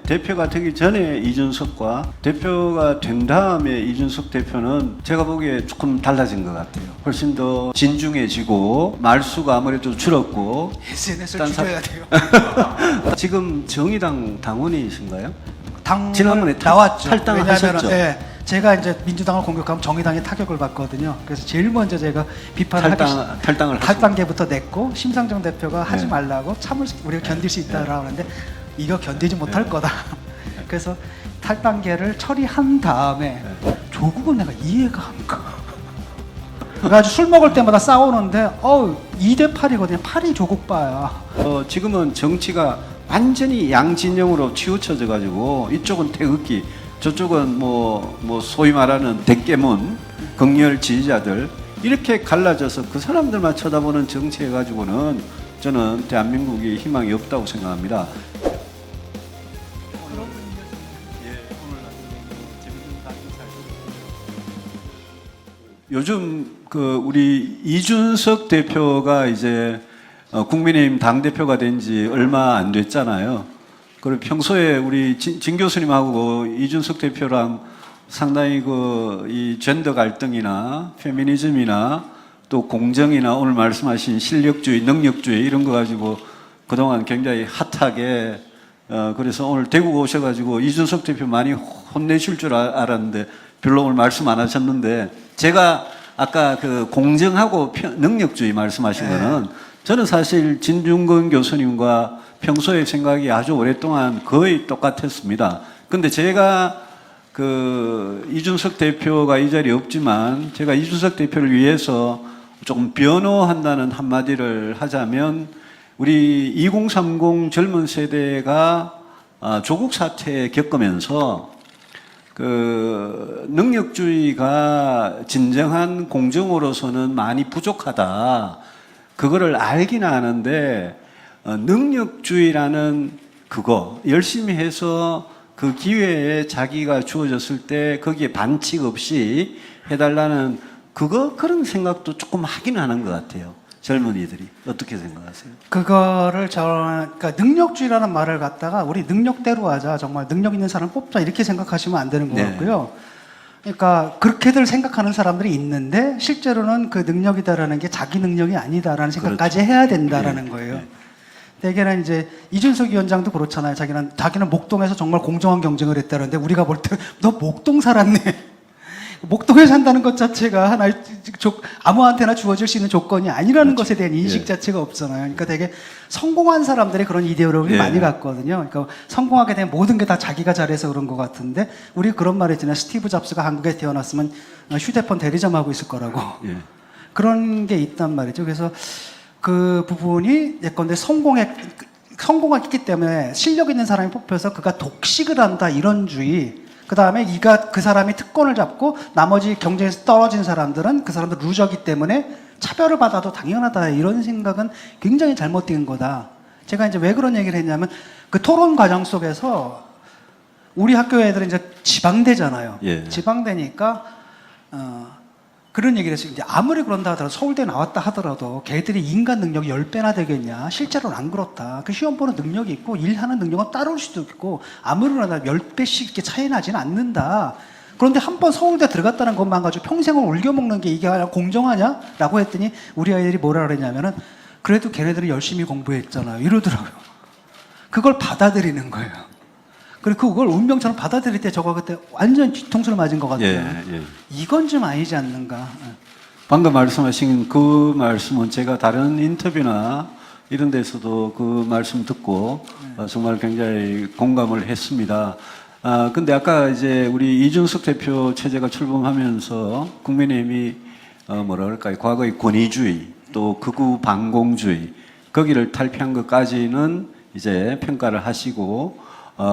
대표가 되기 전에 이준석과 대표가 된 다음에 이준석 대표는 제가 보기에 조금 달라진 것 같아요. 훨씬 더 진중해지고 말수가 아무래도 줄었고 SNS를 줄여야 돼요. 지금 정의당 당원이신가요? 지난번에 나왔죠. 왜냐하면 탈당하셨죠. 제가 이제 민주당을 공격하면 정의당이 타격을 받거든요. 그래서 제일 먼저 제가 비판을 탈당을 탈당계부터 냈고 심상정 대표가 하지 말라고 우리가 견딜 수 있다라고 하는데 이거 견디지 못할 거다. 그래서 탈당계를 처리한 다음에 조국은 내가 이해가 안 가. 그래가지고 술 먹을 때마다 싸우는데 2대 8이거든요. 8이 조국바야. 지금은 정치가 완전히 양진영으로 치우쳐져 가지고 이쪽은 태극기, 저쪽은 뭐 소위 말하는 대깨문 극렬 지지자들 이렇게 갈라져서 그 사람들만 쳐다보는 정치 해가지고는 저는 대한민국이 희망이 없다고 생각합니다. 요즘 우리 이준석 대표가 이제 국민의힘 당대표가 된 지 얼마 안 됐잖아요. 그리고 평소에 우리 진 교수님하고 이준석 대표랑 상당히 이 젠더 갈등이나 페미니즘이나 또 공정이나 오늘 말씀하신 실력주의, 능력주의 이런 거 가지고 그동안 굉장히 핫하게 그래서 오늘 대구 오셔가지고 이준석 대표 많이 혼내실 줄 알았는데 별로 오늘 말씀 안 하셨는데 제가 아까 그 공정하고 능력주의 말씀하신 거는 저는 사실 진중권 교수님과 평소에 생각이 아주 오랫동안 거의 똑같았습니다. 근데 제가 이준석 대표가 이 자리에 없지만 제가 이준석 대표를 위해서 조금 변호한다는 한마디를 하자면 우리 2030 젊은 세대가 조국 사태 겪으면서 능력주의가 진정한 공정으로서는 많이 부족하다. 그거를 알긴 아는데 능력주의라는 그거 열심히 해서 그 기회에 자기가 주어졌을 때 거기에 반칙 없이 해달라는 그런 생각도 조금 하긴 하는 것 같아요. 젊은이들이 어떻게 생각하세요? 그러니까 능력주의라는 말을 갖다가 우리 능력대로 하자, 정말 능력 있는 사람 뽑자 이렇게 생각하시면 안 되는 것 같고요. 그러니까 그렇게들 생각하는 사람들이 있는데 실제로는 그 능력이다라는 게 자기 능력이 아니다라는 생각까지 해야 된다라는 거예요. 대개는 이제 이준석 위원장도 그렇잖아요. 자기는 목동에서 정말 공정한 경쟁을 했다는데 우리가 볼 때 너 목동 살았네. 목동에 산다는 것 자체가 하나의 아무한테나 주어질 수 있는 조건이 아니라는 것에 대한 인식 자체가 없잖아요. 그러니까 되게 성공한 사람들이 그런 이데올로기를 많이 갖거든요. 그러니까 성공하게 되면 모든 게 다 자기가 잘해서 그런 것 같은데 우리 그런 말 있잖아요. 스티브 잡스가 한국에 태어났으면 휴대폰 대리점 하고 있을 거라고. 그런 게 있단 말이죠. 그래서 그 부분이 예컨대 성공했기 때문에 실력 있는 사람이 뽑혀서 그가 독식을 한다 이런 주의. 그 다음에 그 사람이 특권을 잡고 나머지 경쟁에서 떨어진 사람들은 그 사람들 루저기 때문에 차별을 받아도 당연하다 이런 생각은 굉장히 잘못된 거다. 제가 이제 왜 그런 얘기를 했냐면 그 토론 과정 속에서 우리 학교 애들은 이제 지방대잖아요. 지방대니까 그런 얘기를 했어요. 이제 아무리 그런다 하더라도 서울대 나왔다 하더라도 걔들이 인간 능력이 10배나 되겠냐. 실제로는 안 그렇다. 그 시험 보는 능력이 있고 일하는 능력은 따라올 수도 있고 아무리나 10배씩 이렇게 차이 나지는 않는다. 그런데 한번 서울대 들어갔다는 것만 가지고 평생을 울겨먹는 게 이게 공정하냐? 라고 했더니 우리 아이들이 뭐라 그랬냐면은 그래도 걔네들은 열심히 공부했잖아요. 이러더라고요. 그걸 받아들이는 거예요. 그리고 그걸 운명처럼 받아들일 때 저거 그때 완전 뒤통수를 맞은 것 같아요. 이건 좀 아니지 않는가. 방금 말씀하신 그 말씀은 제가 다른 인터뷰나 이런 데서도 그 말씀 듣고 정말 굉장히 공감을 했습니다. 근데 아까 이제 우리 이준석 대표 체제가 출범하면서 국민의힘이 뭐라 그럴까요? 과거의 권위주의 또 극우 반공주의 거기를 탈피한 것까지는 이제 평가를 하시고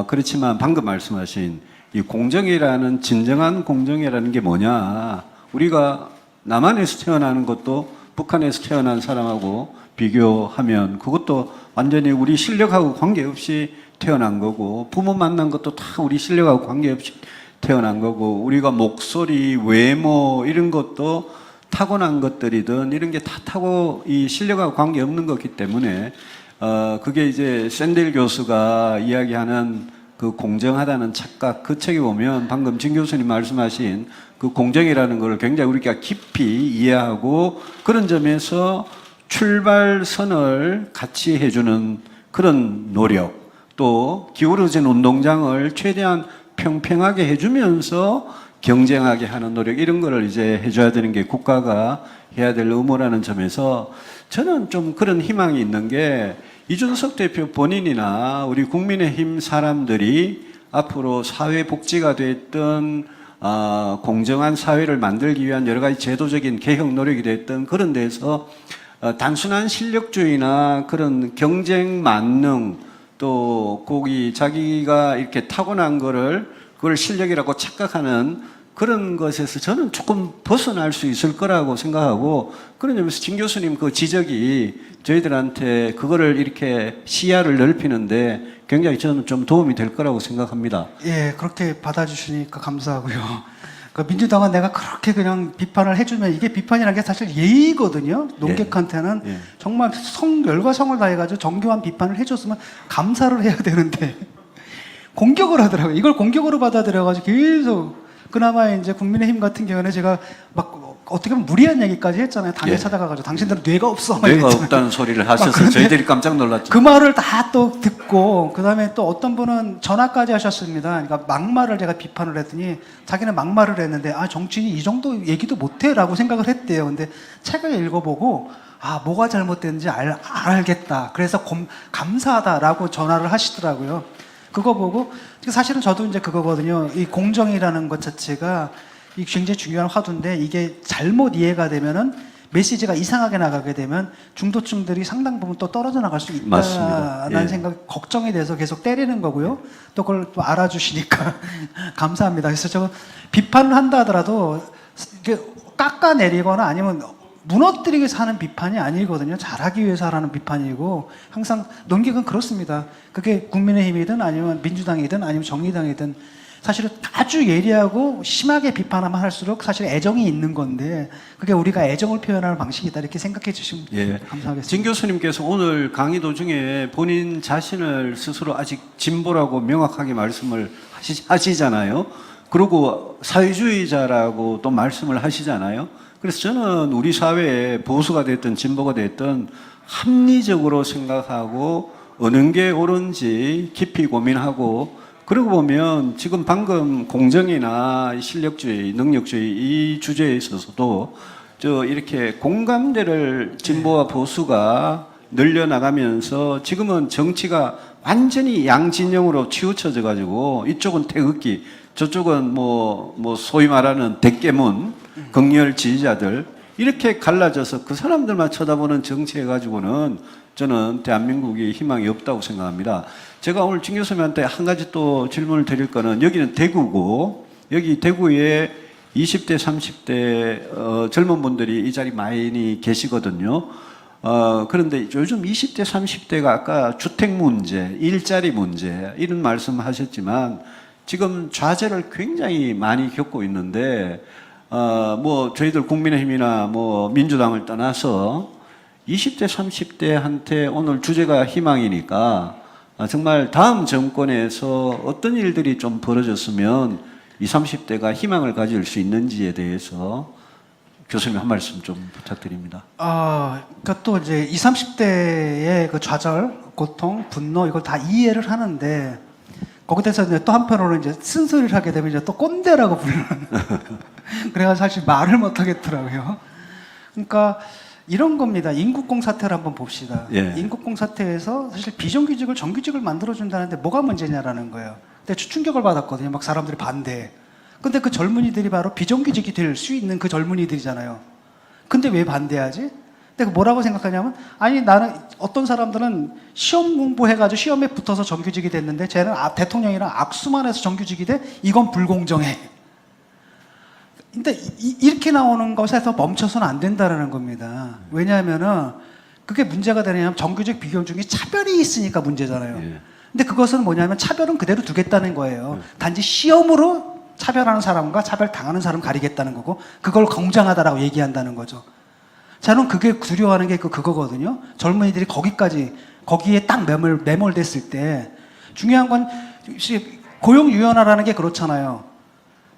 그렇지만 방금 말씀하신 이 공정이라는 진정한 공정이라는 게 뭐냐? 우리가 남한에서 태어나는 것도 북한에서 태어난 사람하고 비교하면 그것도 완전히 우리 실력하고 관계없이 태어난 거고 부모 만난 것도 다 우리 실력하고 관계없이 태어난 거고 우리가 목소리, 외모 이런 것도 타고난 것들이든 이런 게 다 이 실력하고 관계없는 거기 때문에 그게 이제 샌델 교수가 이야기하는 그 공정하다는 착각, 그 책에 보면 방금 진 교수님 말씀하신 그 공정이라는 걸 굉장히 우리가 깊이 이해하고 그런 점에서 출발선을 같이 해주는 그런 노력, 또 기울어진 운동장을 최대한 평평하게 해주면서 경쟁하게 하는 노력, 이런 거를 이제 해줘야 되는 게 국가가 해야 될 의무라는 점에서 저는 좀 그런 희망이 있는 게 이준석 대표 본인이나 우리 국민의힘 사람들이 앞으로 사회복지가 됐든 공정한 사회를 만들기 위한 여러 가지 제도적인 개혁 노력이 됐든 그런 데서 단순한 실력주의나 그런 경쟁 만능, 또 거기 자기가 이렇게 타고난 거를 그걸 실력이라고 착각하는 그런 것에서 저는 조금 벗어날 수 있을 거라고 생각하고, 그런 점에서 진 교수님 그 지적이 저희들한테 그거를 이렇게 시야를 넓히는데 굉장히 저는 좀 도움이 될 거라고 생각합니다. 예, 그렇게 받아주시니까 감사하고요. 그 민주당은 내가 그렇게 그냥 비판을 해주면 이게 비판이라는 게 사실 예의거든요. 논객한테는 예. 정말 열과 성을 다해가지고 정교한 비판을 해줬으면 감사를 해야 되는데 공격을 하더라고요. 이걸 공격으로 받아들여가지고 계속, 그나마 이제 국민의힘 같은 경우는 제가 막 어떻게 보면 무리한 얘기까지 했잖아요. 당에 예. 찾아가가지고 당신들은 뇌가 없어. 막 뇌가 이랬잖아요. 없다는 소리를 하셔서 그런데 저희들이 깜짝 놀랐죠. 그 말을 다 또 듣고, 그 다음에 또 어떤 분은 전화까지 하셨습니다. 그러니까 막말을 제가 비판을 했더니 자기는 막말을 했는데, 정치인이 이 정도 얘기도 못해 라고 생각을 했대요. 근데 책을 읽어보고 뭐가 잘못됐는지 알겠다. 그래서 감사하다라고 전화를 하시더라고요. 그거 보고 사실은 저도 이제 그거거든요. 이 공정이라는 것 자체가 이 굉장히 중요한 화두인데, 이게 잘못 이해가 되면은 메시지가 이상하게 나가게 되면 중도층들이 상당 부분 또 떨어져 나갈 수 맞습니다. 있다라는 예. 생각, 걱정이 돼서 계속 때리는 거고요. 또 그걸 또 알아주시니까 감사합니다. 그래서 저 비판을 한다 하더라도 이게 깎아내리거나 아니면 무너뜨리기 위해서 하는 비판이 아니거든요. 잘하기 위해서 하는 비판이고, 항상 논객은 그렇습니다. 그게 국민의힘이든 아니면 민주당이든 아니면 정의당이든 사실은 아주 예리하고 심하게 비판하면 할수록 사실 애정이 있는 건데, 그게 우리가 애정을 표현하는 방식이다 이렇게 생각해 주시면 감사하겠습니다. 진 교수님께서 오늘 강의 도중에 본인 자신을 스스로 아직 진보라고 명확하게 말씀을 하시잖아요. 그리고 사회주의자라고 또 말씀을 하시잖아요. 그래서 저는 우리 사회에 보수가 됐든 진보가 됐든 합리적으로 생각하고 어느 게 옳은지 깊이 고민하고, 그러고 보면 지금 방금 공정이나 실력주의, 능력주의 이 주제에 있어서도 이렇게 공감대를 진보와 보수가 늘려나가면서 지금은 정치가 완전히 양진영으로 치우쳐져 가지고 이쪽은 태극기, 저쪽은 뭐 소위 말하는 대깨문, 극렬 지지자들, 이렇게 갈라져서 그 사람들만 쳐다보는 정치 해가지고는 저는 대한민국이 희망이 없다고 생각합니다. 제가 오늘 진 교수님한테 한 가지 또 질문을 드릴 거는, 여기는 대구고, 여기 대구에 20대, 30대 젊은 분들이 이 자리 많이 계시거든요. 그런데 요즘 20대, 30대가 아까 주택 문제, 일자리 문제 이런 말씀 하셨지만 지금 좌절을 굉장히 많이 겪고 있는데, 저희들 국민의힘이나 민주당을 떠나서 20대, 30대한테 오늘 주제가 희망이니까 정말 다음 정권에서 어떤 일들이 좀 벌어졌으면 20, 30대가 희망을 가질 수 있는지에 대해서 교수님 한 말씀 좀 부탁드립니다. 그러니까 또 이제 20, 30대의 그 좌절, 고통, 분노 이걸 다 이해를 하는데, 거기에서 이제 또 한편으로 이제 쓴소리를 하게 되면 이제 또 꼰대라고 부르는. 그래가지고 사실 말을 못 하겠더라고요. 그러니까 이런 겁니다. 인국공 사태를 한번 봅시다. 예. 인국공 사태에서 사실 비정규직을 정규직을 만들어준다는데 뭐가 문제냐라는 거예요. 근데 충격을 받았거든요. 막 사람들이 반대해. 근데 그 젊은이들이 바로 비정규직이 될 수 있는 그 젊은이들이잖아요. 근데 왜 반대하지? 근데 뭐라고 생각하냐면, 아니 나는, 어떤 사람들은 시험 공부해가지고 시험에 붙어서 정규직이 됐는데 쟤는 대통령이랑 악수만 해서 정규직이 돼? 이건 불공정해. 근데 이렇게 나오는 것에서 멈춰서는 안 된다는 겁니다. 왜냐하면은 그게 문제가 되냐면 정규직 비정규직이 차별이 있으니까 문제잖아요. 예. 근데 그것은 뭐냐면 차별은 그대로 두겠다는 거예요. 단지 시험으로 차별하는 사람과 차별 당하는 사람 가리겠다는 거고, 그걸 공정하다라고 얘기한다는 거죠. 저는 그게 두려워하는 게 그거거든요. 젊은이들이 거기에 딱 매몰됐을 때, 중요한 건 고용 유연화라는 게 그렇잖아요.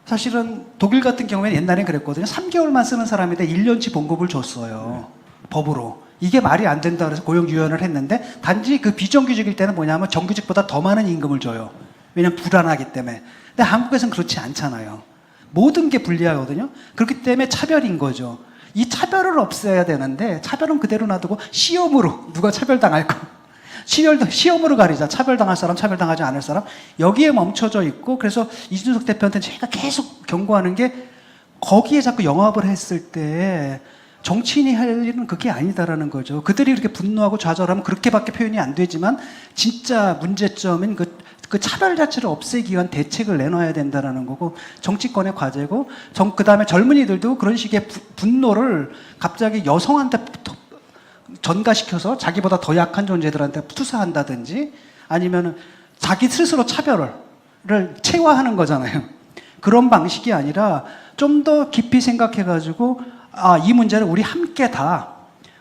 사실은 독일 같은 경우에는 옛날엔 그랬거든요. 3개월만 쓰는 사람인데 1년치 봉급을 줬어요. 법으로. 이게 말이 안 된다 그래서 고용 유연을 했는데 단지 그 비정규직일 때는 뭐냐면 정규직보다 더 많은 임금을 줘요. 왜냐면 불안하기 때문에. 근데 한국에서는 그렇지 않잖아요. 모든 게 불리하거든요. 그렇기 때문에 차별인 거죠. 이 차별을 없애야 되는데 차별은 그대로 놔두고 시험으로 누가 차별당할 거. 시험으로 가리자. 차별당할 사람, 차별당하지 않을 사람. 여기에 멈춰져 있고 그래서 이준석 대표한테 제가 계속 경고하는 게 거기에 자꾸 영합을 했을 때 정치인이 할 일은 그게 아니다라는 거죠. 그들이 이렇게 분노하고 좌절하면 그렇게밖에 표현이 안 되지만 진짜 문제점인 그 차별 자체를 없애기 위한 대책을 내놔야 된다라는 거고 정치권의 과제고 그 다음에 젊은이들도 그런 식의 분노를 갑자기 여성한테 전가시켜서 자기보다 더 약한 존재들한테 투사한다든지 아니면 자기 스스로 차별을 체화하는 거잖아요. 그런 방식이 아니라 좀 더 깊이 생각해가지고 이 문제를 우리 함께 다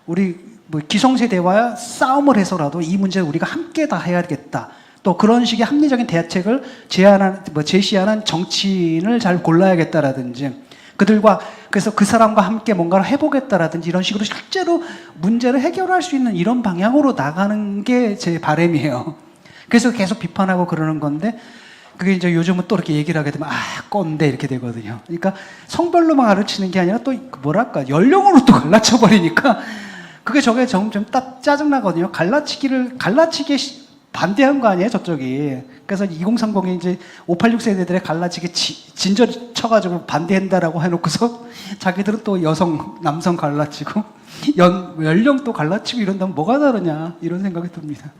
우리 뭐 기성세대와 싸움을 해서라도 이 문제를 우리가 함께 다 해야겠다. 또 그런 식의 합리적인 대책을 제시하는 정치인을 잘 골라야겠다라든지 그들과 그래서 그 사람과 함께 뭔가를 해보겠다라든지 이런 식으로 실제로 문제를 해결할 수 있는 이런 방향으로 나가는 게 제 바람이에요. 그래서 계속 비판하고 그러는 건데 그게 이제 요즘은 또 이렇게 얘기를 하게 되면 꼰대 이렇게 되거든요. 그러니까 성별로만 가르치는 게 아니라 또 뭐랄까 연령으로 또 갈라쳐 버리니까 그게 저게 점점 딱 짜증나거든요. 갈라치기 반대한 거 아니에요, 저쪽이. 그래서 2030이 이제 586 세대들의 갈라치기 진저리 쳐가지고 반대한다라고 해놓고서 자기들은 또 남성 갈라치고 연령 또 갈라치고 이런다면 뭐가 다르냐 이런 생각이 듭니다.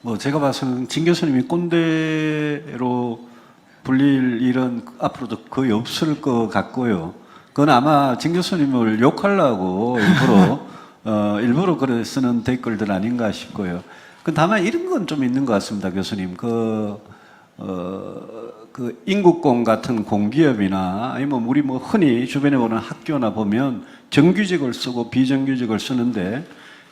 뭐 제가 봐서는 진 교수님이 꼰대로 불릴 일은 앞으로도 거의 없을 것 같고요. 그건 아마 진 교수님을 욕하려고 일부러 그래 쓰는 댓글들 아닌가 싶고요. 다만 이런 건 좀 있는 것 같습니다, 교수님. 그 인국공 같은 공기업이나 아니면 우리 뭐 흔히 주변에 보는 학교나 보면 정규직을 쓰고 비정규직을 쓰는데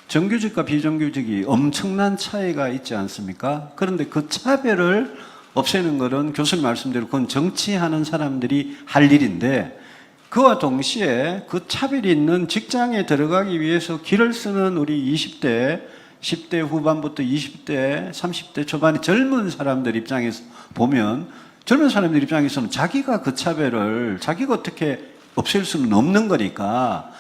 정규직과 비정규직이 엄청난 차이가 있지 않습니까? 그런데 그 차별을 없애는 것은 교수님 말씀대로 그건 정치하는 사람들이 할 일인데 그와 동시에 그 차별이 있는 직장에 들어가기 위해서 길을 쓰는 우리 20대, 10대 후반부터 20대, 30대 초반의 젊은 사람들 입장에서 보면 젊은 사람들 입장에서는 자기가 그 차별을 자기가 어떻게 없앨 수는 없는 거니까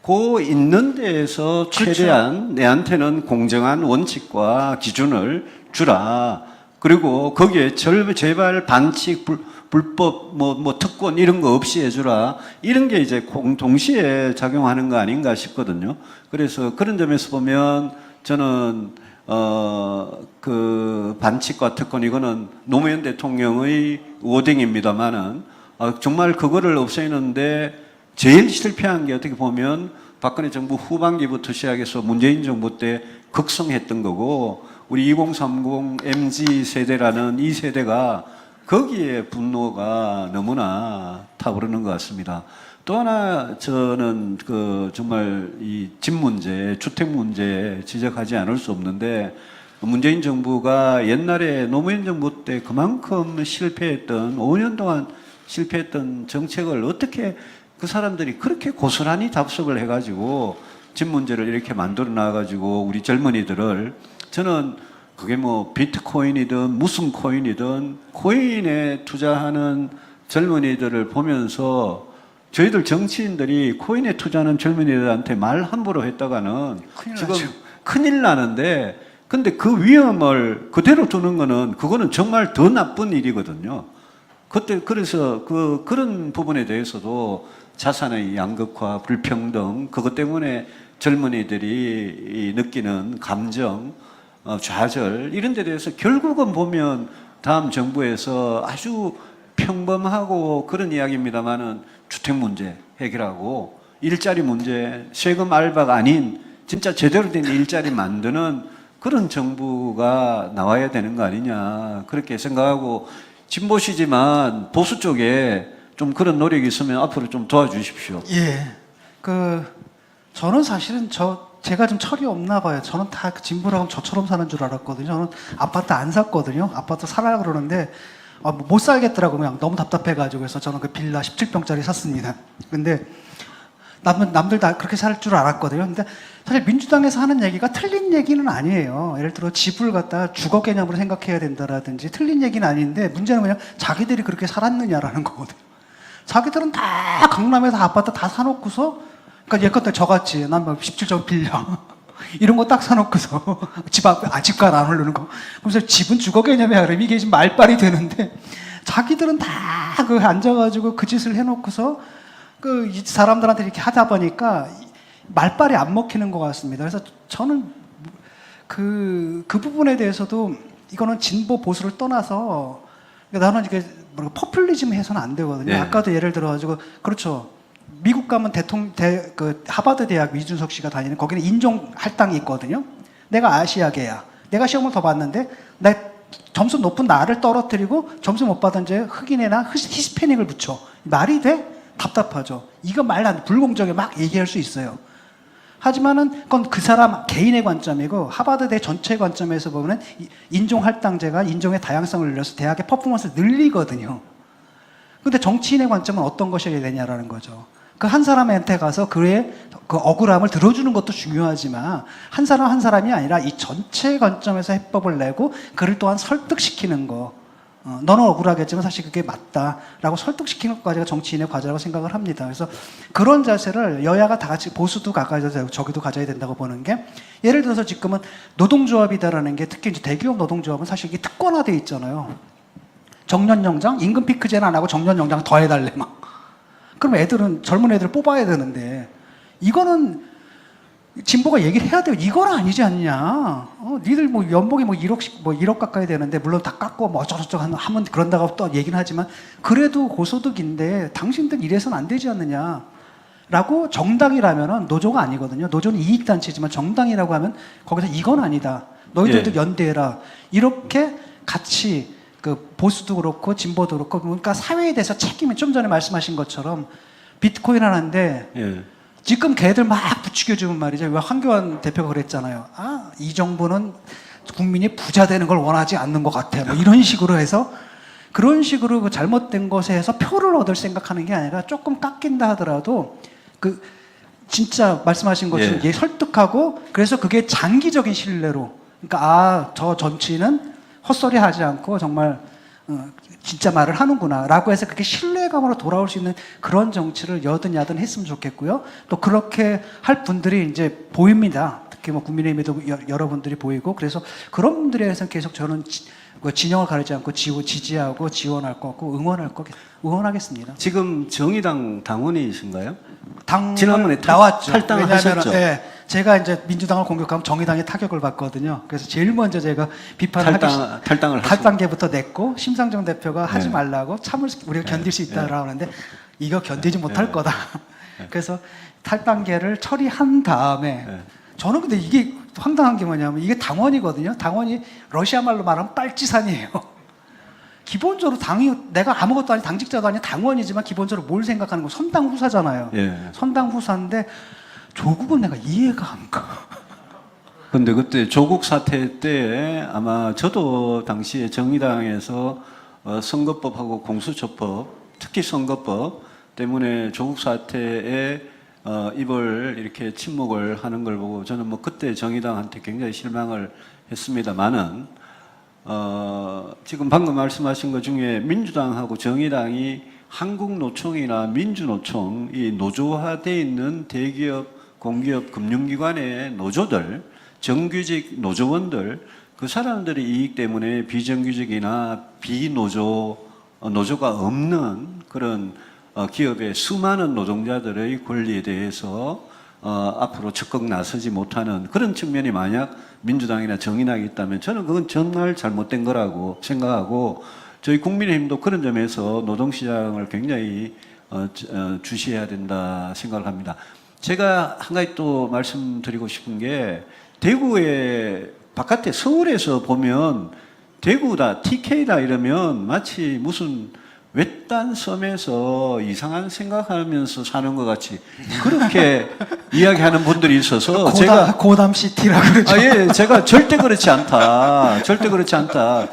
그 있는 데에서 최대한 그렇죠. 내한테는 공정한 원칙과 기준을 주라. 그리고 거기에 제발 반칙, 불법, 특권 이런 거 없이 해주라. 이런 게 이제 동시에 작용하는 거 아닌가 싶거든요. 그래서 그런 점에서 보면 저는 그 반칙과 특권 이거는 노무현 대통령의 워딩입니다만은 정말 그거를 없애는데 제일 실패한 게 어떻게 보면 박근혜 정부 후반기부터 시작해서 문재인 정부 때 극성했던 거고 우리 2030 MZ 세대라는 이 세대가 거기에 분노가 너무나 타오르는 것 같습니다. 또 하나 저는 정말 이 집 문제, 주택 문제 지적하지 않을 수 없는데 문재인 정부가 옛날에 노무현 정부 때 그만큼 실패했던 5년 동안 실패했던 정책을 어떻게 그 사람들이 그렇게 고스란히 답습을 해가지고 집 문제를 이렇게 만들어 놔가지고 우리 젊은이들을 저는 그게 뭐 비트코인이든 무슨 코인이든 코인에 투자하는 젊은이들을 보면서 저희들 정치인들이 코인에 투자하는 젊은이들한테 말 함부로 했다가는 지금 큰일 나는데 근데 그 위험을 그대로 두는 거는 그거는 정말 더 나쁜 일이거든요. 그래서 그런 부분에 대해서도 자산의 양극화, 불평등, 그것 때문에 젊은이들이 느끼는 감정, 좌절, 이런 데 대해서 결국은 보면 다음 정부에서 아주 평범하고 그런 이야기입니다만은 주택 문제 해결하고 일자리 문제, 세금 알바가 아닌 진짜 제대로 된 일자리 만드는 그런 정부가 나와야 되는 거 아니냐, 그렇게 생각하고 진보시지만 보수 쪽에 좀 그런 노력이 있으면 앞으로 좀 도와주십시오. 예. 저는 사실은 제가 좀 철이 없나 봐요. 저는 다 진보라고 저처럼 사는 줄 알았거든요. 저는 아파트 안 샀거든요. 아파트 사라 그러는데 못 살겠더라고요. 그냥 너무 답답해가지고. 그래서 저는 그 빌라 17평짜리 샀습니다. 근데 남들 다 그렇게 살 줄 알았거든요. 근데 사실 민주당에서 하는 얘기가 틀린 얘기는 아니에요. 예를 들어 집을 갖다 주거 개념으로 생각해야 된다라든지 틀린 얘기는 아닌데 문제는 그냥 자기들이 그렇게 살았느냐라는 거거든요. 자기들은 다 강남에서 아파트 다 사놓고서, 그러니까 예컨대 저같이 난 17점 빌려 이런 거 딱 사놓고서 집값 안 오르는 거. 그래서 집은 주거 개념이야. 그럼 이게 지금 말빨이 되는데 자기들은 다 그 앉아가지고 그 짓을 해놓고서 그 사람들한테 이렇게 하다 보니까 말빨이 안 먹히는 것 같습니다. 그래서 저는 그 부분에 대해서도 이거는 진보 보수를 떠나서 나는 이게 포퓰리즘 해서는 안 되거든요. 네. 아까도 예를 들어가지고 그렇죠. 미국 가면 그 하버드 대학 이준석 씨가 다니는 거기는 인종 할당이 있거든요. 내가 아시아계야. 내가 시험을 더 봤는데 내 점수 높은 나를 떨어뜨리고 점수 못 받은 제 흑인이나 히스패닉을 붙여. 말이 돼? 답답하죠. 이거 말 안 불공정에 막 얘기할 수 있어요. 하지만은 그건 그 사람 개인의 관점이고 하버드대 전체 관점에서 보면 인종 할당제가 인종의 다양성을 늘려서 대학의 퍼포먼스를 늘리거든요. 근데 정치인의 관점은 어떤 것이어야 되냐라는 거죠. 그 한 사람한테 가서 그의 그 억울함을 들어주는 것도 중요하지만 한 사람 한 사람이 아니라 이 전체 관점에서 해법을 내고 그를 또한 설득시키는 거. 너는 억울하겠지만 사실 그게 맞다라고 설득시키는 것까지가 정치인의 과제라고 생각을 합니다. 그래서 그런 자세를 여야가 다 같이 보수도 가져야 되고 저기도 가져야 된다고 보는 게, 예를 들어서 지금은 노동조합이다라는 게 특히 이제 대기업 노동조합은 사실 이게 특권화되어 있잖아요. 정년연장, 임금 피크제는 안 하고 정년연장 더 해달래 막. 그럼 애들은 젊은 애들 뽑아야 되는데 이거는 진보가 얘기를 해야 돼요. 이건 아니지 않냐. 니들 뭐 연봉이 뭐 1억씩 뭐 1억 가까이 되는데 물론 다 깎고 뭐 어쩌고저쩌고 하면 그런다고 또 얘기는 하지만 그래도 고소득인데 당신들 이래서는 안 되지 않느냐. 라고 정당이라면은 노조가 아니거든요. 노조는 이익단체지만 정당이라고 하면 거기서 이건 아니다. 너희들도 예. 연대해라. 이렇게 같이 그 보수도 그렇고 진보도 그렇고 그러니까 사회에 대해서 책임이 좀 전에 말씀하신 것처럼 비트코인 하나인데 예. 지금 걔들 막 부추겨주면 말이죠. 왜 황교안 대표가 그랬잖아요. 이 정부는 국민이 부자 되는 걸 원하지 않는 것 같아. 뭐 이런 식으로 해서 그런 식으로 그 잘못된 것에 해서 표를 얻을 생각하는 게 아니라 조금 깎인다 하더라도 그 진짜 말씀하신 것처럼 예. 설득하고 그래서 그게 장기적인 신뢰로 그러니까 저 정치인은 헛소리 하지 않고 정말 진짜 말을 하는구나 라고 해서 그게 신뢰감으로 돌아올 수 있는 그런 정치를 여든 야든 했으면 좋겠고요. 또 그렇게 할 분들이 이제 보입니다. 특히 뭐 국민의힘에도 여러분들이 보이고 그래서 그런 분들에 대해서 계속 저는 진영을 가리지 않고 지지하고 지원할 거고 응원하겠습니다. 지금 정의당 당원이신가요? 당 지난번에 나왔죠. 탈당하셨죠? 예, 제가 이제 민주당을 공격하면 정의당이 타격을 받거든요. 그래서 제일 먼저 제가 비판을 탈당을 탈당계부터 냈고 심상정 대표가 하지 네. 말라고 우리가 견딜 수 있다라고 하는데 이거 견디지 못할 거다. 그래서 탈당계를 처리한 다음에 저는 근데 이게 황당한 게 뭐냐면 이게 당원이거든요. 당원이 러시아 말로 말하면 빨치산이에요. 기본적으로 내가 아무것도 아닌 당직자도 아닌 당원이지만 기본적으로 뭘 생각하는 거 선당 후사잖아요. 예. 선당 후사인데 조국은 내가 이해가 안 가. 근데 그때 조국 사태 때 아마 저도 당시에 정의당에서 선거법하고 공수처법, 특히 선거법 때문에 조국 사태에 입을 이렇게 침묵을 하는 걸 보고 저는 뭐 그때 정의당한테 굉장히 실망을 했습니다만은 지금 방금 말씀하신 것 중에 민주당하고 정의당이 한국노총이나 민주노총 이 노조화되어 있는 대기업, 공기업, 금융기관의 노조들, 정규직 노조원들 그 사람들의 이익 때문에 비정규직이나 노조가 없는 그런 기업의 수많은 노동자들의 권리에 대해서 앞으로 적극 나서지 못하는 그런 측면이 만약 민주당이나 정의당이 있다면 저는 그건 정말 잘못된 거라고 생각하고 저희 국민의힘도 그런 점에서 노동시장을 굉장히 주시해야 된다 생각을 합니다. 제가 한 가지 또 말씀드리고 싶은 게 대구의 바깥에 서울에서 보면 대구다 TK다 이러면 마치 무슨 외딴 섬에서 이상한 생각하면서 사는 것 같이 그렇게 이야기하는 분들이 있어서 제가 고담 시티라고 그러죠. 제가 절대 그렇지 않다. 절대 그렇지 않다.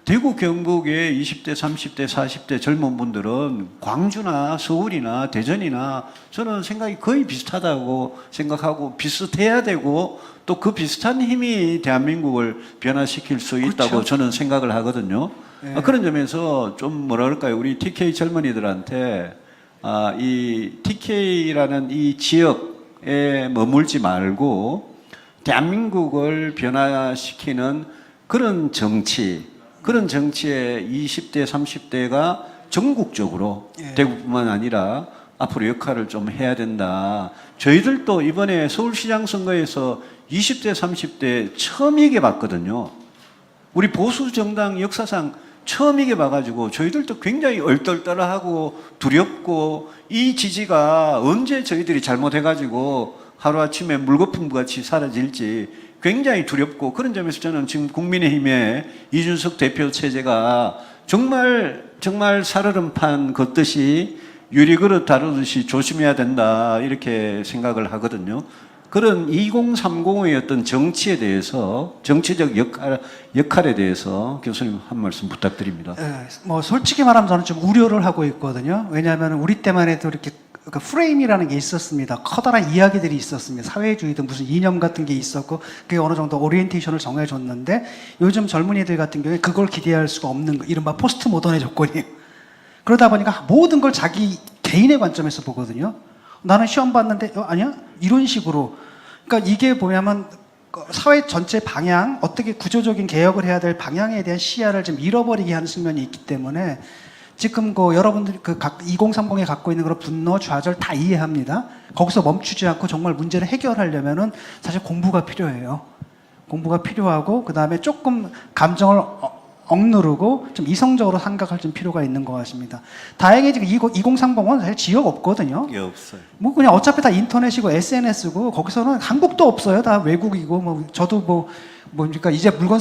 대구 경북의 20대, 30대, 40대 젊은 분들은 광주나 서울이나 대전이나 저는 생각이 거의 비슷하다고 생각하고 비슷해야 되고 또 그 비슷한 힘이 대한민국을 변화시킬 수 있다고 그렇죠. 저는 생각을 하거든요. 네. 그런 점에서 좀 뭐라 그럴까요? 우리 TK 젊은이들한테 이 TK라는 이 지역에 머물지 말고 대한민국을 변화시키는 그런 정치, 그런 정치에 20대, 30대가 전국적으로 예. 대구뿐만 아니라 앞으로 역할을 좀 해야 된다. 저희들도 이번에 서울시장 선거에서 20대, 30대 처음 이겨봤거든요. 우리 보수 정당 역사상 처음 이겨봐가지고 저희들도 굉장히 얼떨떨하고 두렵고 이 지지가 언제 저희들이 잘못해가지고 하루아침에 물거품과 같이 사라질지 굉장히 두렵고 그런 점에서 저는 지금 국민의힘의 이준석 대표 체제가 정말 살얼음판 걷듯이 유리그릇 다루듯이 조심해야 된다 이렇게 생각을 하거든요. 그런 2030의 어떤 정치에 대해서 정치적 역할에 대해서 교수님 한 말씀 부탁드립니다. 뭐 솔직히 말하면 저는 좀 우려를 하고 있거든요. 왜냐하면 우리 때만 해도 이렇게 그 프레임이라는 게 있었습니다. 커다란 이야기들이 있었습니다. 사회주의든 무슨 이념 같은 게 있었고 그게 어느 정도 오리엔테이션을 정해줬는데 요즘 젊은이들 같은 경우에 그걸 기대할 수가 없는 거, 이른바 포스트 모던의 조건이에요. 그러다 보니까 모든 걸 자기 개인의 관점에서 보거든요. 나는 시험 봤는데 아니야? 이런 식으로. 그러니까 이게 보면 사회 전체 방향, 어떻게 구조적인 개혁을 해야 될 방향에 대한 시야를 좀 잃어버리게 하는 측면이 있기 때문에 지금 여러분들이 2030에 갖고 있는 그런 분노, 좌절 다 이해합니다. 거기서 멈추지 않고 정말 문제를 해결하려면은 사실 공부가 필요해요. 공부가 필요하고 그 다음에 조금 감정을 억누르고 좀 이성적으로 생각할 좀 필요가 있는 것 같습니다. 다행히 지금 2030은 사실 지역 없거든요. 예, 없어요. 뭐 그냥 어차피 다 인터넷이고 SNS고 거기서는 한국도 없어요. 다 외국이고 뭐 저도 그러니까 이제 물건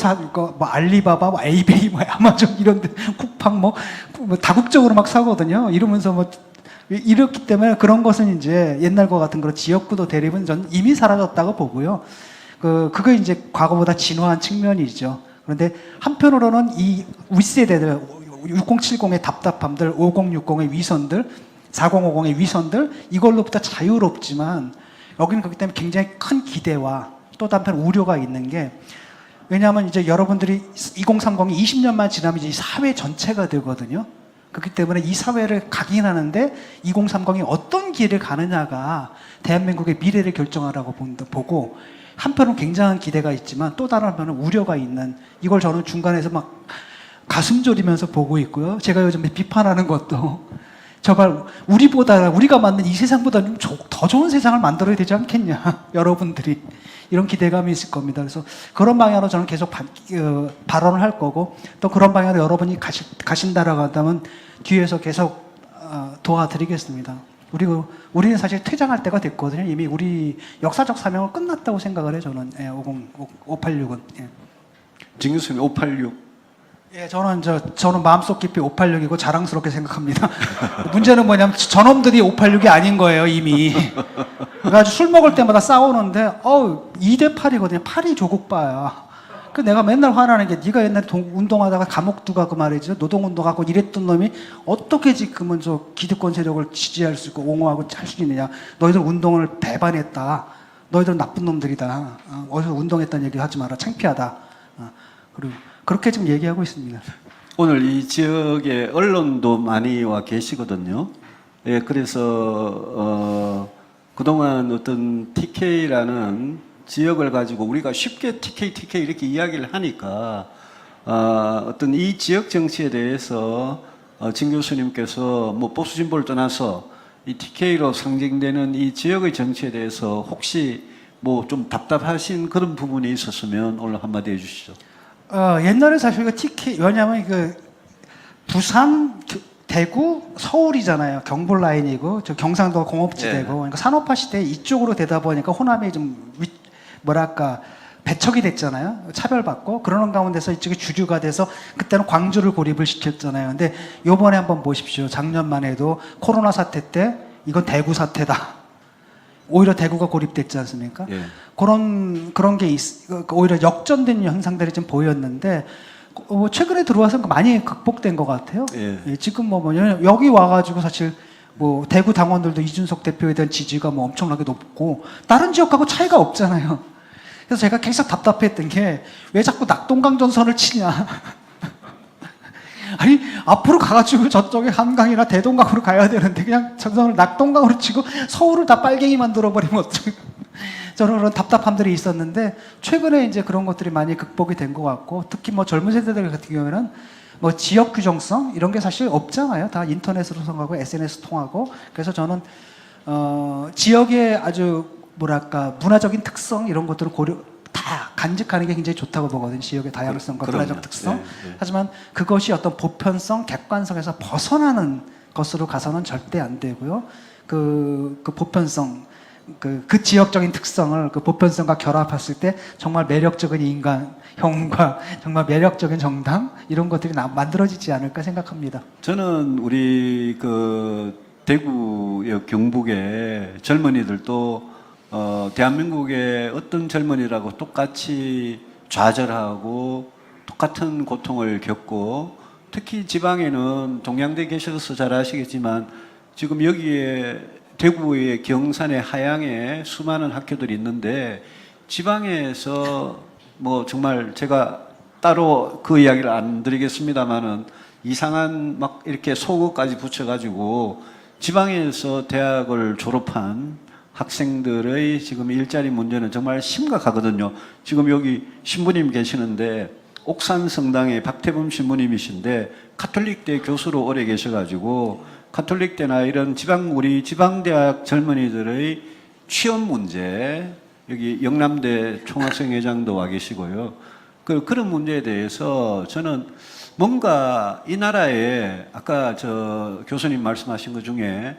뭐 알리바바, 뭐 에이베이, 뭐 아마존 이런데 쿠팡 뭐 다국적으로 막 사거든요. 이러면서 뭐 이렇기 때문에 그런 것은 이제 옛날과 같은 그런 지역구도 대립은 전 이미 사라졌다고 보고요. 그게 이제 과거보다 진화한 측면이죠. 그런데 한편으로는 이 윗세대들 6070의 답답함들, 5060의 위선들, 4050의 위선들 이걸로부터 자유롭지만 여기는 그렇기 때문에 굉장히 큰 기대와 또 한편 우려가 있는 게 왜냐하면 이제 여러분들이 2030이 20년만 지나면 이제 이 사회 전체가 되거든요. 그렇기 때문에 이 사회를 각인하는데 2030이 어떤 길을 가느냐가 대한민국의 미래를 결정하라고 보고 한편은 굉장한 기대가 있지만 또 다른 한편은 우려가 있는 이걸 저는 중간에서 막 가슴 졸이면서 보고 있고요. 제가 요즘 비판하는 것도 제발 우리가 만든 이 세상보다 좀 더 좋은 세상을 만들어야 되지 않겠냐. 여러분들이 이런 기대감이 있을 겁니다. 그래서 그런 방향으로 저는 계속 발언을 할 거고 또 그런 방향으로 여러분이 가신다라고 한다면 뒤에서 계속 도와드리겠습니다. 우리는 사실 퇴장할 때가 됐거든요. 이미 우리 역사적 사명은 끝났다고 생각을 해요. 저는 586은. 예. 진 교수님 586. 예, 저는 마음속 깊이 586이고 자랑스럽게 생각합니다. 문제는 뭐냐면 저놈들이 586이 아닌 거예요, 이미. 그래가지고 술 먹을 때마다 싸우는데 2대 8이거든요. 8이 조국바야. 그 내가 맨날 화나는 게 네가 옛날에 운동하다가 감옥도 가고 말이죠. 노동운동하고 이랬던 놈이 어떻게 지금은 저 기득권 세력을 지지할 수 있고 옹호하고 할 수 있느냐. 너희들 운동을 배반했다. 너희들은 나쁜 놈들이다. 어디서 운동했다는 얘기 하지 마라. 창피하다. 그리고 그렇게 지금 얘기하고 있습니다. 오늘 이 지역에 언론도 많이 와 계시거든요. 예, 그래서 그동안 어떤 TK라는 지역을 가지고 우리가 쉽게 TK 이렇게 이야기를 하니까 어떤 이 지역 정치에 대해서 진 교수님께서 뭐 보수 진보를 떠나서 이 TK로 상징되는 이 지역의 정치에 대해서 혹시 뭐 좀 답답하신 그런 부분이 있었으면 오늘 한마디 해주시죠. 옛날에 사실 TK 왜냐하면 부산, 대구, 서울이잖아요. 경부 라인이고 저 경상도가 공업지대고 네. 그러니까 산업화 시대 이쪽으로 되다 보니까 호남이 좀 배척이 됐잖아요. 차별받고 그러는 가운데서 이쪽이 주류가 돼서 그때는 광주를 고립을 시켰잖아요. 근데 요번에 한번 보십시오. 작년만 해도 코로나 사태 때 이건 대구 사태다. 오히려 대구가 고립됐지 않습니까? 예. 그런 게 오히려 역전된 현상들이 좀 보였는데 최근에 들어와서 많이 극복된 것 같아요. 예. 예, 지금 뭐냐면 여기 와가지고 사실 뭐 대구 당원들도 이준석 대표에 대한 지지가 뭐 엄청나게 높고 다른 지역하고 차이가 없잖아요. 그래서 제가 계속 답답했던 게 왜 자꾸 낙동강전선을 치냐. 아니 앞으로 가가지고 저쪽에 한강이나 대동강으로 가야 되는데 그냥 전선을 낙동강으로 치고 서울을 다 빨갱이 만들어버리면 어떡해. 저는 그런 답답함들이 있었는데 최근에 이제 그런 것들이 많이 극복이 된 것 같고 특히 뭐 젊은 세대들 같은 경우에는 뭐 지역 규정성 이런 게 사실 없잖아요. 다 인터넷으로 통하고 SNS 통하고 그래서 저는 지역의 아주 뭐랄까 문화적인 특성 이런 것들을 다 간직하는 게 굉장히 좋다고 보거든요. 지역의 다양성과 문화적 특성. 하지만 그것이 어떤 보편성, 객관성에서 벗어나는 것으로 가서는 절대 안 되고요. 그 보편성, 그 지역적인 특성을 그 보편성과 결합했을 때 정말 매력적인 인간형과 정말 매력적인 정당 이런 것들이 만들어지지 않을까 생각합니다. 저는 우리 그 대구역 경북의 젊은이들도 대한민국의 어떤 젊은이라고 똑같이 좌절하고 똑같은 고통을 겪고 특히 지방에는 동양대 계셔서 잘 아시겠지만 지금 여기에 대구의 경산의 하양에 수많은 학교들이 있는데 지방에서 뭐 정말 제가 따로 그 이야기를 안 드리겠습니다만은 이상한 막 이렇게 속어까지 붙여가지고 지방에서 대학을 졸업한 학생들의 지금 일자리 문제는 정말 심각하거든요. 지금 여기 신부님 계시는데 옥산 성당의 박태범 신부님이신데 가톨릭대 교수로 오래 계셔가지고 가톨릭대나 이런 우리 지방대학 젊은이들의 취업 문제, 여기 영남대 총학생회장도 와 계시고요. 그런 문제에 대해서 저는 뭔가 이 나라에 아까 저 교수님 말씀하신 것 중에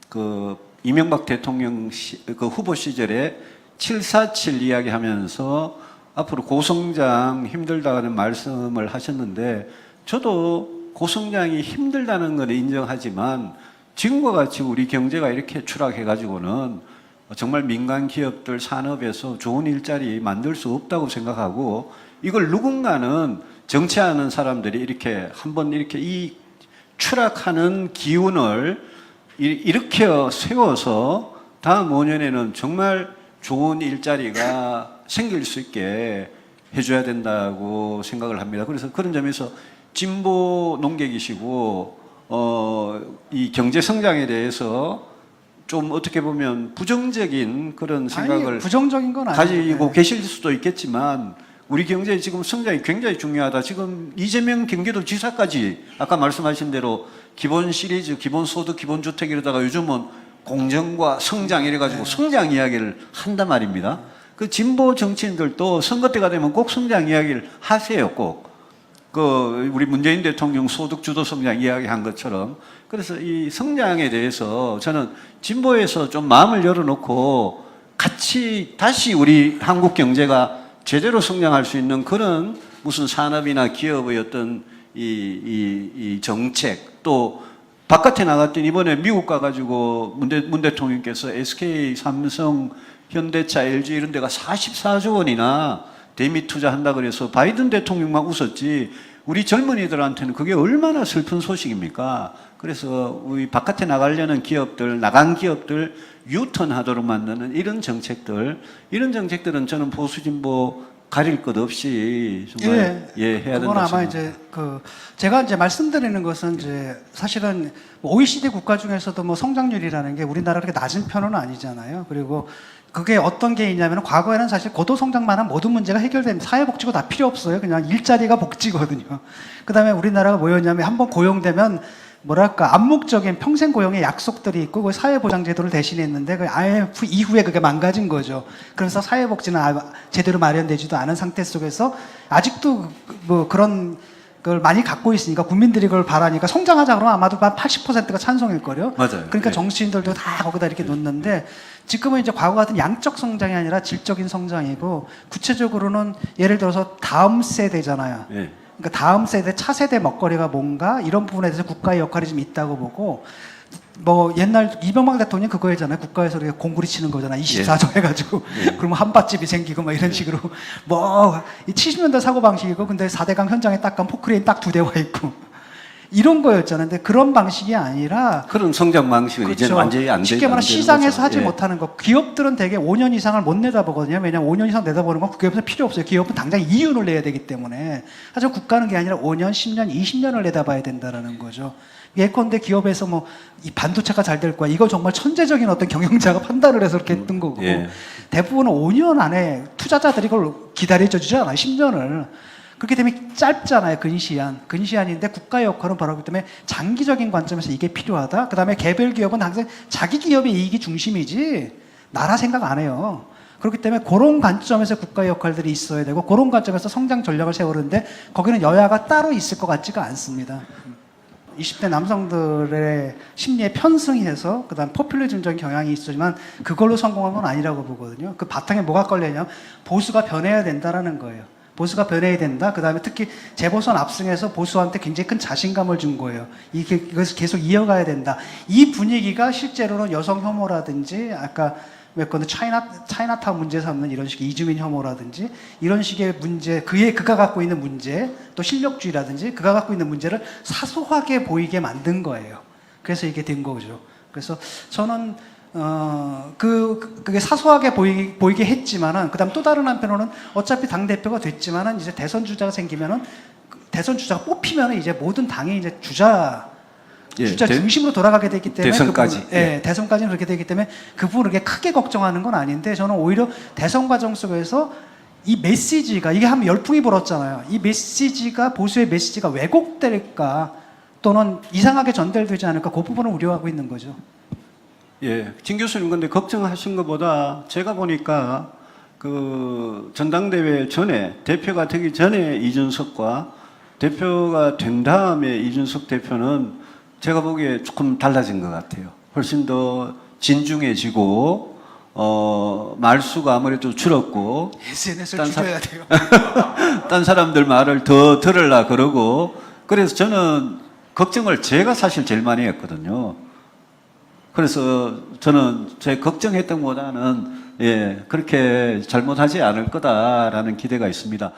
그 이명박 대통령 그 후보 시절에 747 이야기하면서 앞으로 고성장 힘들다는 말씀을 하셨는데 저도 고성장이 힘들다는 걸 인정하지만 지금과 같이 우리 경제가 이렇게 추락해가지고는 정말 민간 기업들 산업에서 좋은 일자리 만들 수 없다고 생각하고 이걸 누군가는 정치하는 사람들이 이렇게 한번 이렇게 이 추락하는 기운을 일으켜 세워서 다음 5년에는 정말 좋은 일자리가 생길 수 있게 해줘야 된다고 생각을 합니다. 그래서 그런 점에서 진보 농객이시고 이 경제 성장에 대해서 좀 어떻게 보면 부정적인 그런 생각을 아니, 부정적인 건 가지고 아니에요. 계실 수도 있겠지만 우리 경제 지금 성장이 굉장히 중요하다. 지금 이재명 경기도지사까지 아까 말씀하신 대로 기본 시리즈, 기본 소득, 기본 주택 이러다가 요즘은 공정과 성장 이래가지고 성장 이야기를 한단 말입니다. 그 진보 정치인들도 선거 때가 되면 꼭 성장 이야기를 하세요, 꼭. 우리 문재인 대통령 소득 주도 성장 이야기한 것처럼. 그래서 이 성장에 대해서 저는 진보에서 좀 마음을 열어놓고 같이 다시 우리 한국 경제가 제대로 성장할 수 있는 그런 무슨 산업이나 기업의 어떤 이 정책 또 바깥에 나갔더니 이번에 미국 가가지고 문 대통령께서 SK, 삼성, 현대차, LG 이런 데가 44조 원이나 대미 투자한다 그래서 바이든 대통령만 웃었지 우리 젊은이들한테는 그게 얼마나 슬픈 소식입니까? 그래서 우리 바깥에 나가려는 기업들, 나간 기업들 유턴하도록 만드는 이런 정책들은 저는 보수 진보 가릴 것 없이 정말 해야 된다. 그건 아마 이제 제가 이제 말씀드리는 것은 이제 사실은 OECD 국가 중에서도 뭐 성장률이라는 게 우리나라가 그렇게 낮은 편은 아니잖아요. 그리고 그게 어떤 게 있냐면 과거에는 사실 고도 성장만 하면 모든 문제가 해결됩니다. 사회복지고 다 필요 없어요. 그냥 일자리가 복지거든요. 그다음에 우리나라가 뭐였냐면 한번 고용되면 뭐랄까 암묵적인 평생 고용의 약속들이 있고 그 사회보장제도를 대신했는데 그 IMF 이후에 그게 망가진 거죠. 그래서 사회복지는 제대로 마련되지도 않은 상태 속에서 아직도 뭐 그런 그걸 많이 갖고 있으니까 국민들이 그걸 바라니까 성장하자 그러면 아마도 한 80%가 찬성일 거요. 맞아요. 그러니까 네. 정치인들도 다 거기다 이렇게 놓는데 지금은 이제 과거 같은 양적 성장이 아니라 질적인 성장이고 구체적으로는 예를 들어서 다음 세대잖아요. 예. 그러니까 다음 세대, 차세대 먹거리가 뭔가 이런 부분에 대해서 국가의 역할이 좀 있다고 보고 뭐 옛날 이명박 대통령 그거 했잖아요. 국가에서 이렇게 공구리 치는 거잖아. 24조 해가지고 그러면 한밭집이 생기고 막 이런 식으로 뭐 70년대 사고 방식이고 근데 4대강 현장에 딱 가면 포크레인 딱 2대 와 있고 이런 거였잖아요. 근데 그런 방식이 아니라 그런 성장 방식은 이제는 완전히 안 돼. 쉽게 말하면 시장에서 거죠. 하지 예. 못하는 거. 기업들은 대개 5년 이상을 못 내다보거든요. 왜냐하면 5년 이상 내다보는 건 기업에서 필요 없어요. 기업은 당장 이윤을 내야 되기 때문에. 하지만 국가는 게 아니라 5년, 10년, 20년을 내다봐야 된다는 거죠. 예컨대 기업에서 뭐 이 반도체가 잘 될 거야. 이거 정말 천재적인 어떤 경영자가 판단을 해서 그렇게 했던 거고 예. 대부분은 5년 안에 투자자들이 그걸 기다려줘 주지 않아요. 10년을. 그렇기 때문에 짧잖아요. 근시안인데 국가의 역할은 바로 그렇기 때문에 장기적인 관점에서 이게 필요하다. 그 다음에 개별 기업은 항상 자기 기업의 이익이 중심이지 나라 생각 안 해요. 그렇기 때문에 그런 관점에서 국가의 역할들이 있어야 되고 그런 관점에서 성장 전략을 세우는데 거기는 여야가 따로 있을 것 같지가 않습니다. 20대 남성들의 심리에 편승해서 그다음 포퓰리즘적인 경향이 있지만 그걸로 성공한 건 아니라고 보거든요. 그 바탕에 뭐가 걸려있냐면 보수가 변해야 된다라는 거예요. 보수가 변해야 된다. 그 다음에 특히 재보선 압승해서 보수한테 굉장히 큰 자신감을 준 거예요. 이것을 계속 이어가야 된다. 이 분위기가 실제로는 여성 혐오라든지 아까 몇건데 차이나타운 문제 삼는 이런 식의 이주민 혐오라든지 이런 식의 문제, 그가 갖고 있는 문제, 또 실력주의라든지 그가 갖고 있는 문제를 사소하게 보이게 만든 거예요. 그래서 이게 된 거죠. 그래서 저는 그게 사소하게 보이게 했지만은, 그 다음 또 다른 한편으로는 어차피 당대표가 됐지만은 이제 대선 주자가 생기면은, 대선 주자가 뽑히면은 이제 모든 당이 이제 주자 중심으로 돌아가게 되기 때문에. 대선까지. 대선까지는 그렇게 되기 때문에 그 부분을 그렇게 크게 걱정하는 건 아닌데 저는 오히려 대선 과정 속에서 이 메시지가, 이게 한번 열풍이 불었잖아요. 이 메시지가, 보수의 메시지가 왜곡될까 또는 이상하게 전달되지 않을까 그 부분을 우려하고 있는 거죠. 예, 진 교수님 근데 걱정하신 것보다 제가 보니까 그 전당대회 전에 대표가 되기 전에 이준석과 대표가 된 다음에 이준석 대표는 제가 보기에 조금 달라진 것 같아요. 훨씬 더 진중해지고 말수가 아무래도 줄었고 SNS를 줄여야 돼요. 딴 사람들 말을 더 들으려 그러고 그래서 저는 걱정을 제가 사실 제일 많이 했거든요. 그래서 저는 제 걱정했던 것보다는 그렇게 잘못하지 않을 거다라는 기대가 있습니다.